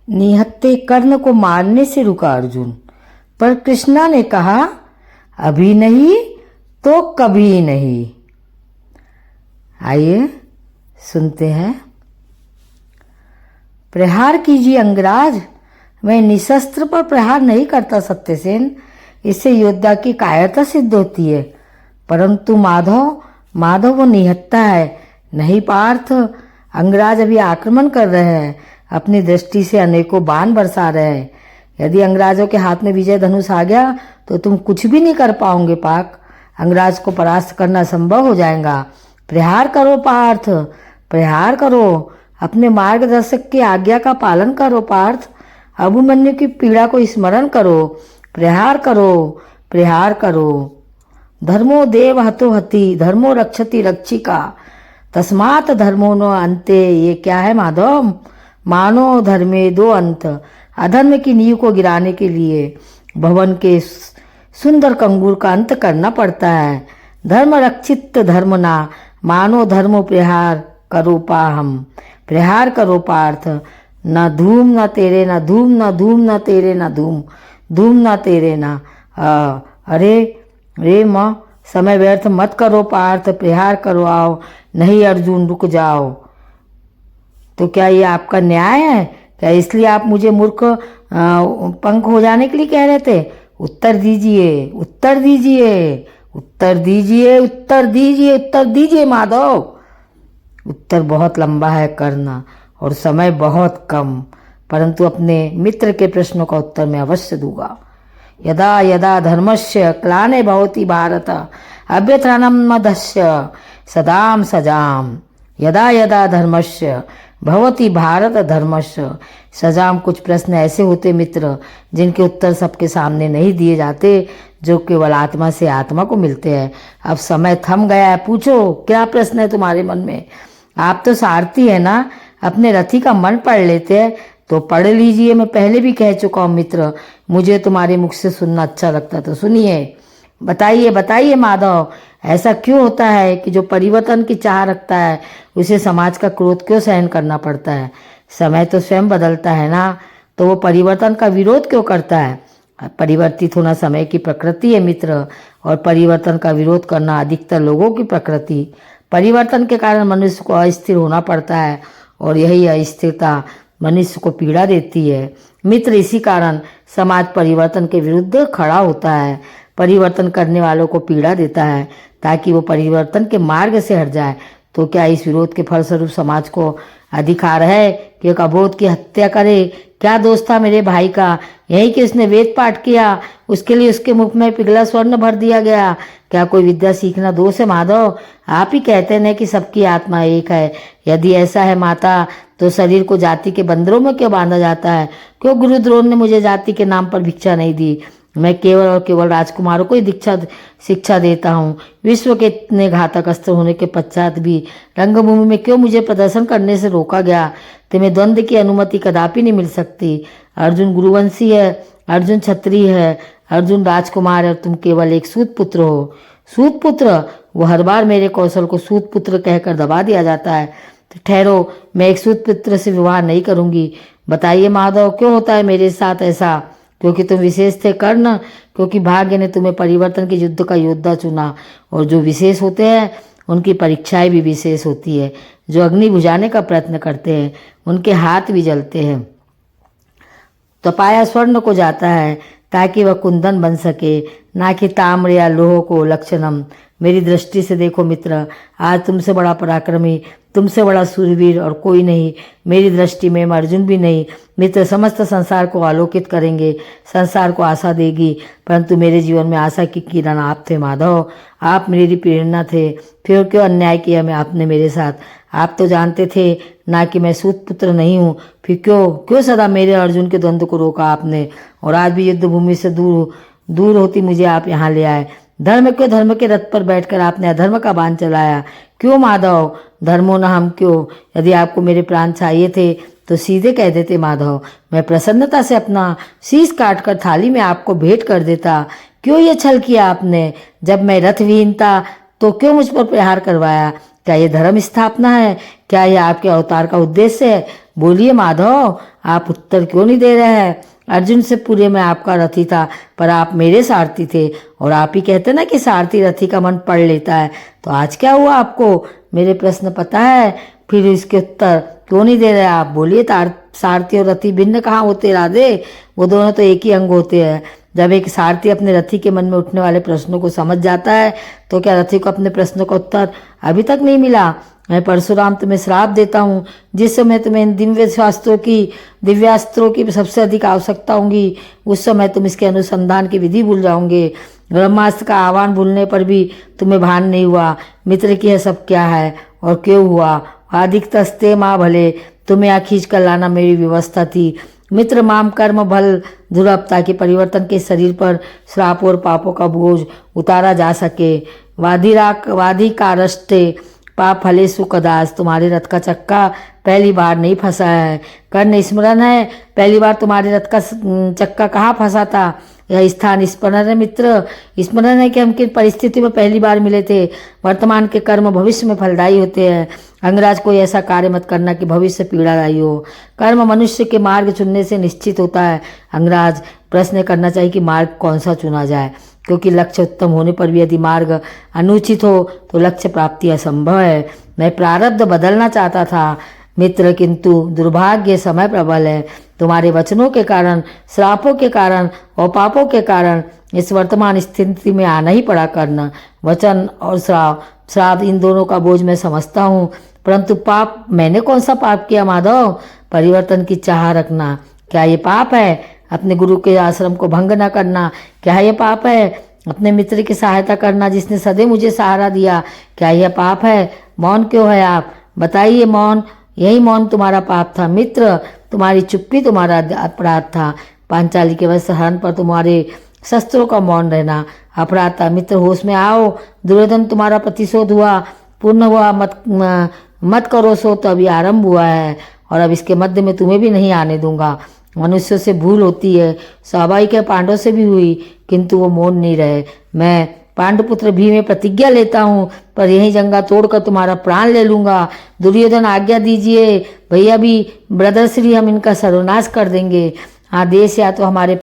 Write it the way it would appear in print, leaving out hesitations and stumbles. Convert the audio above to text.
निहत्थे कर्ण को मारने से रुका अर्जुन, पर कृष्णा ने कहा अभी नहीं तो कभी नहीं। आइए सुनते हैं। प्रहार कीजिए अंगराज, मैं निशस्त्र पर प्रहार नहीं करता सत्यसेन, इससे योद्धा की कायरता सिद्ध होती है। परंतु माधव वो निहत्था है। नहीं पार्थ, अंगराज अभी आक्रमण कर रहे हैं, अपनी दृष्टि से अनेकों बाण बरसा रहे हैं। यदि अंगराजों के हाथ में विजय धनुष आ गया तो तुम कुछ भी नहीं कर पाओगे पाक। अंगराज को परास्त करना संभव हो जाएगा। प्रहार करो पार्थ, प्रहार करो, अपने मार्गदर्शक की आज्ञा का पालन करो पार्थ। अभिमन्यु की पीड़ा को स्मरण करो, प्रहार करो, प्रहार करो। धर्मो देव हतो हति, धर्मो रक्षति रक्षिका, तस्मात् धर्मो न अंते। ये क्या है माधव? मानो धर्मे दो अंत। अधर्म की नींव को गिराने के लिए भवन के सुंदर कंगूर का अंत करना पड़ता है। धर्म रक्षित धर्म ना, मानो धर्मो प्रहार करो पाहम। प्रहार करो पार्थ, न धूम न तेरे, न धूम न धूम न तेरे, न धूम धूम न तेरे न। अरे रे माँ, समय व्यर्थ मत करो पार्थ, प्रहार करो आओ। नहीं अर्जुन रुक जाओ। तो क्या ये आपका न्याय है? क्या इसलिए आप मुझे मूर्ख पंख हो जाने के लिए कह रहे थे? उत्तर दीजिए, उत्तर दीजिए, उत्तर दीजिए, उत्तर दीजिए, उत्तर दीजिए माधव। उत्तर बहुत लंबा है कर्ण, और समय बहुत कम, परंतु अपने मित्र के प्रश्नों का उत्तर मैं अवश्य दूंगा। यदा यदा धर्मस्य क्लाने भवति भारत, अभ्यत्राणम मदस्य सदाम सजाम। यदा यदा धर्मस्य भवति भारत धर्मस्य सजाम। कुछ प्रश्न ऐसे होते मित्र जिनके उत्तर सबके सामने नहीं दिए जाते, जो केवल आत्मा से आत्मा को मिलते हैं। अब समय थम गया है, पूछो क्या प्रश्न है तुम्हारे मन में? आप तो सारथी है ना, अपने रथी का मन पढ़ लेते हैं तो पढ़ लीजिए। मैं पहले भी कह चुका हूँ मित्र, मुझे तुम्हारे मुख से सुनना अच्छा लगता, तो सुनिए। बताइए बताइए माधव, ऐसा क्यों होता है कि जो परिवर्तन की चाह रखता है उसे समाज का क्रोध क्यों सहन करना पड़ता है? समय तो स्वयं बदलता है ना, तो वो परिवर्तन का विरोध क्यों करता है? परिवर्तित होना समय की प्रकृति है मित्र, और परिवर्तन का विरोध करना अधिकतर लोगों की प्रकृति। परिवर्तन के कारण मनुष्य को अस्थिर होना पड़ता है, और यही अस्थिरता मनुष्य को पीड़ा देती है मित्र। इसी कारण समाज परिवर्तन के विरुद्ध खड़ा होता है, परिवर्तन करने वालों को पीड़ा देता है ताकि वो परिवर्तन के मार्ग से हट जाए। तो क्या इस विरोध के फलस्वरूप समाज को अधिकार है कि एक अबोध की हत्या करे? क्या दोष था मेरे भाई का? यही कि उसने वेद पाठ किया, उसके लिए उसके मुख में पिघला स्वर्ण भर दिया गया। क्या कोई विद्या सीखना दोष है माधव? आप ही कहते हैं कि सबकी आत्मा एक है। यदि ऐसा है माता, तो शरीर को जाति के बंदरों में क्यों बांधा जाता है? क्यों गुरु द्रोण ने मुझे जाति के नाम पर भिक्षा नहीं दी? मैं केवल और केवल राजकुमारों को ही शिक्षा देता हूँ। विश्व के इतने घातक अस्त्र होने के पश्चात भी रंगभूमि में क्यों मुझे प्रदर्शन करने से रोका गया? तुम्हें द्वंद्व की अनुमति कदापि नहीं मिल सकती। अर्जुन गुरुवंशी है, अर्जुन क्षत्रिय है, अर्जुन राजकुमार है, और तुम केवल एक सूत पुत्र हो। सूत पुत्र? वो हर बार मेरे कौशल को सूत पुत्र कहकर दबा दिया जाता है। तो ठहरो, मैं एक सूत पुत्र से विवाह नहीं करूंगी। बताइए माधव, क्यों होता है मेरे साथ ऐसा? क्योंकि तुम विशेष थे कर्ण, क्योंकि भाग्य ने तुम्हें परिवर्तन के युद्ध का योद्धा चुना। और जो विशेष होते हैं उनकी परीक्षाएं भी विशेष होती है। जो अग्नि बुझाने का प्रयत्न करते हैं उनके हाथ भी जलते हैं। तपाया स्वर्ण को जाता है ताकि वह कुंदन बन सके, ना कि ताम्र या लोह को लक्षणम। मेरी दृष्टि से देखो मित्र, आज तुमसे बड़ा पराक्रमी, तुमसे बड़ा सूरवीर और कोई नहीं। मेरी दृष्टि में अर्जुन भी नहीं। मित्र समस्त संसार को आलोकित करेंगे, संसार को आशा देगी, परंतु मेरे जीवन में आशा की किरण आप थे माधव। आप मेरी प्रेरणा थे। फिर क्यों अन्याय किया मैं आपने मेरे साथ? आप तो जानते थे ना कि मैं सूत पुत्र नहीं हूँ। फिर क्यों सदा मेरे अर्जुन के द्वंद्व को रोका आपने? और आज भी युद्ध भूमि से दूर होती मुझे आप यहाँ ले आए। धर्म के रथ पर बैठकर आपने अधर्म का बाण चलाया। क्यों माधव? धर्मो न हम क्यों? यदि आपको मेरे प्राण चाहिए थे तो सीधे कह देते माधव, मैं प्रसन्नता से अपना शीश काटकर थाली में आपको भेंट कर देता। क्यों ये छल किया आपने? जब मैं रथविहीन था तो क्यों मुझ पर प्रहार करवाया? क्या ये धर्म स्थापना है? क्या ये आपके अवतार का उद्देश्य है? बोलिए माधव, आप उत्तर क्यों नहीं दे रहे हैं? अर्जुन से पूरे में आपका रथी था, पर आप मेरे सारथी थे, और आप ही कहते ना कि सारथी रथी का मन पढ़ लेता है। तो आज क्या हुआ आपको? मेरे प्रश्न पता है, फिर इसके उत्तर क्यों नहीं दे रहे आप? बोलिए, सारथी और रथी भिन्न कहाँ होते राधे? वो दोनों तो एक ही अंग होते हैं। जब एक सारथी अपने रथी के मन में उठने वाले प्रश्नों को समझ जाता है, तो क्या रथी को अपने प्रश्नों का उत्तर अभी तक नहीं मिला? मैं परशुराम तुम्हें श्राप देता हूँ, जिस समय तुम्हें इन दिव्यास्त्रों की सबसे अधिक आवश्यकता होगी, उस समय तुम इसके अनुसंधान की विधि भूल जाओगे। ब्रह्मास्त्र का आह्वान भूलने पर भी तुम्हें भान नहीं हुआ मित्र की यह सब क्या है और क्यों हुआ। अधिक तस्ते माँ भले, तुम्हें यहाँ खींच कर लाना मेरी व्यवस्था थी। मित्र माम कर्म भल दुर्लभता के परिवर्तन के शरीर पर श्राप और पापों का बोझ उतारा जा सके। वादी का रष्टे पाप फले सुखदास, तुम्हारे रथ का चक्का पहली बार नहीं फंसा है। कर्ण स्मरण है, पहली बार तुम्हारे रथ का चक्का कहाँ फंसा था? यह स्थान स्मरण है मित्र, स्मरण है कि हम किन परिस्थिति में पहली बार मिले थे। वर्तमान के कर्म भविष्य में फलदायी होते हैं। अंगराज कोई ऐसा कार्य मत करना कि भविष्य पीड़ादायी हो। कर्म मनुष्य के मार्ग चुनने से निश्चित होता है। अंगराज, प्रश्न करना चाहिए कि मार्ग कौन सा चुना जाए, क्योंकि लक्ष्य उत्तम होने पर भी यदि मार्ग अनुचित हो तो लक्ष्य प्राप्ति असंभव है। मैं प्रारब्ध बदलना चाहता था मित्र, किंतु दुर्भाग्य समय प्रबल है। तुम्हारे वचनों के कारण, श्रापों के कारण और पापों के कारण इस वर्तमान स्थिति में आना ही पड़ा। करना वचन और श्राप इन दोनों का बोझ मैं समझता हूँ, परंतु पाप, मैंने कौन सा पाप किया माधव? परिवर्तन की चाह रखना क्या ये पाप है? अपने गुरु के आश्रम को भंग न करना क्या ये पाप है? अपने मित्र की सहायता करना जिसने सदैव मुझे सहारा दिया, क्या यह पाप है? मौन क्यों है आप? बताइए। मौन, यही मौन तुम्हारा पाप था मित्र, तुम्हारी चुप्पी तुम्हारा अपराध था। पांचाली के वस्त्रहरण पर तुम्हारे शस्त्रों का मौन रहना अपराध था। मित्र, होश में आओ, दुर्योधन तुम्हारा प्रतिशोध हुआ, पूर्ण हुआ मत करो सो तो अभी आरंभ हुआ है, और अब इसके मध्य में तुम्हें भी नहीं आने दूंगा। मनुष्यों से भूल होती है, स्वाभाविक है, पांडवों से भी हुई, किंतु वो मौन नहीं रहे। मैं पांडुपुत्र भीम में प्रतिज्ञा लेता हूँ, पर यही जंगा तोड़कर तुम्हारा प्राण ले लूंगा। दुर्योधन, आज्ञा दीजिए भैया, भी ब्रदर श्री हम इनका सर्वनाश कर देंगे। आदेश या तो हमारे